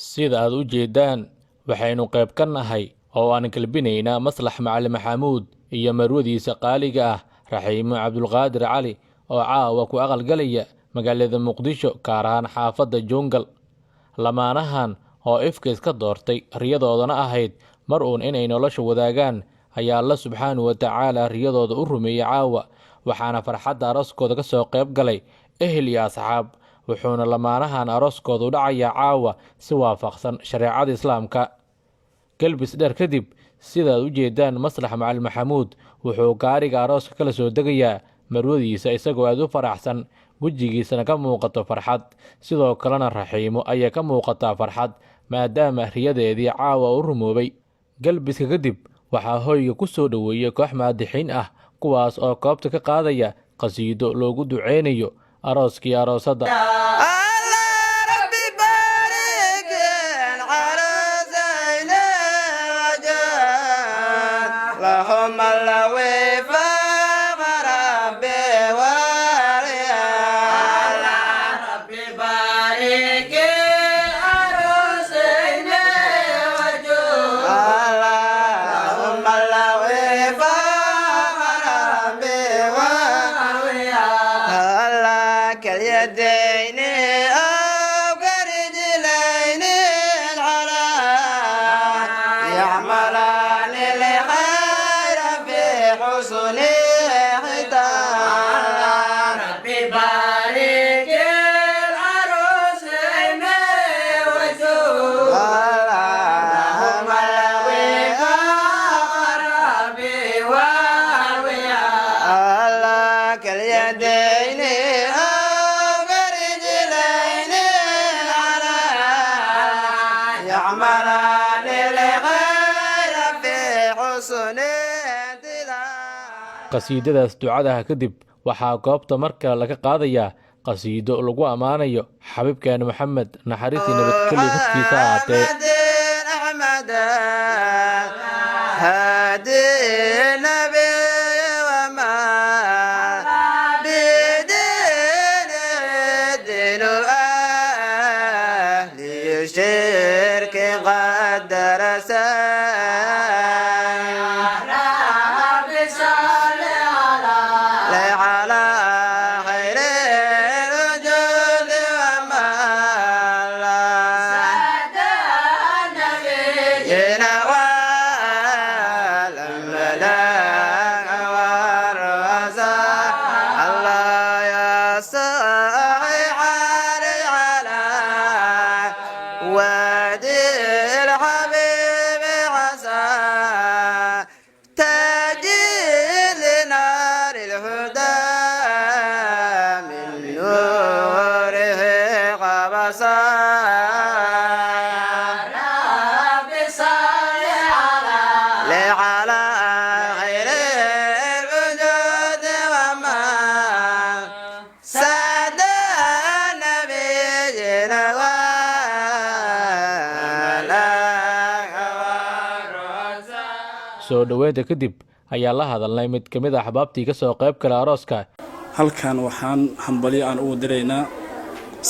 sida aad u jeedaan waxaynu qayb ka nahay oo aan galbinaynaa maslax macalin maxamuud iyo marwadiisa qaaliga ah raxiimo cabdulqaadir cali oo caawa ku aqalgalaya magaalada muqdisho gaar ahaan xaafadda jungal. lamaanahan oo ifka iska doortay riyadoodana ahayd mar uun inay nolosha wadaagaan ayaa alla subxaanahu wa tacaala riyadooda u rumeeyey caawa, waxaana farxadda arooskooda ka soo qayb galay ehel iyo asxaab, wuxuuna lamaanahan arooskooda u dhacayaa caawa si waafaqsan shareecada islaamka. galbis dheer kadib, sidaad u jeedaan maslax macalin maxamuud wuxuu gaariga arooska kala soo degayaa marwadiisa isagoo aad u faraxsan, wejigiisana ka muuqato farxad, sidoo kalena raxiimo ayaa ka muuqataa farxad maadaama riyadeedii caawa u rumoobay. galbiska kadib waxaa hoyga ku soo dhoweeyey koox maadixiin ah, kuwaas oo koobta ka qaadaya qasiido loogu duceynayo arooskii aroosadda. qasiidadaas ducadaha kadib waxaa goobta markale laga qaadayaa qasiido lagu ammaanayo xabiibkeena maxamed, naxariistii nabadgelyo korkiisa ahaatee. soo dhaweynta kadib ayaa la hadalnay mid ka mid ah axbaabtii ka soo qayb gala arooska. halkan waxaan hambalyo aan ugu diraynaa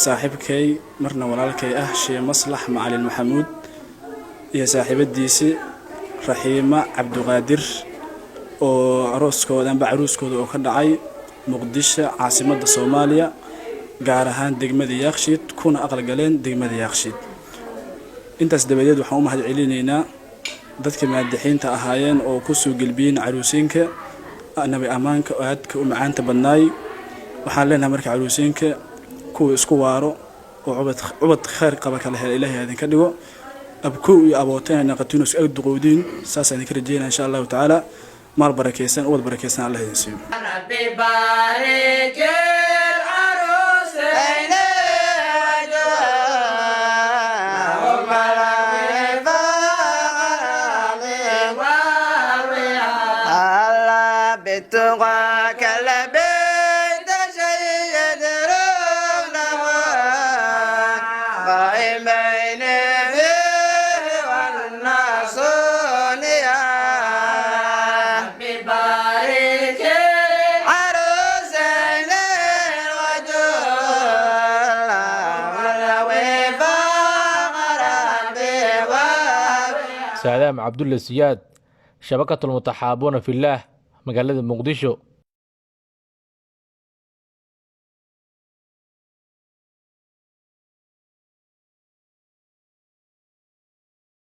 saaxiibkay marna walaalkay ah sheekh maslax macalin maxamuud iyo saaxiibadiisii raxiimo cabdulqaadir oo arooskooda oo ka dhacay muqdisho caasimadda Soomaaliya, gaar ahaan degmada Yaaqshiid, kuna aqal galeen degmada Yaaqshiid. intaas dabadeed waxaan u mahadcelinaynaa dadka maadixiinta ahaayeen oo ku soo galbiyeen caruusinka nabi amaanka oo aadka u macaanta badnaay. waxaan leenahay marka caruusinka kuwa isku waaro oo cubad khayr qaba kala hel Ilaahay idin ka dhigo, abku iyo abooteen qatiinus ay duqoodiin saasaan ka rajeynaa insha Allah taala. maal barakeysan oo barakeysan Allah idin siiyo. rabbi barik saadaam cabdulle siyaad shabakatul mutaxaabuuna fillaah magaalada muqdisho.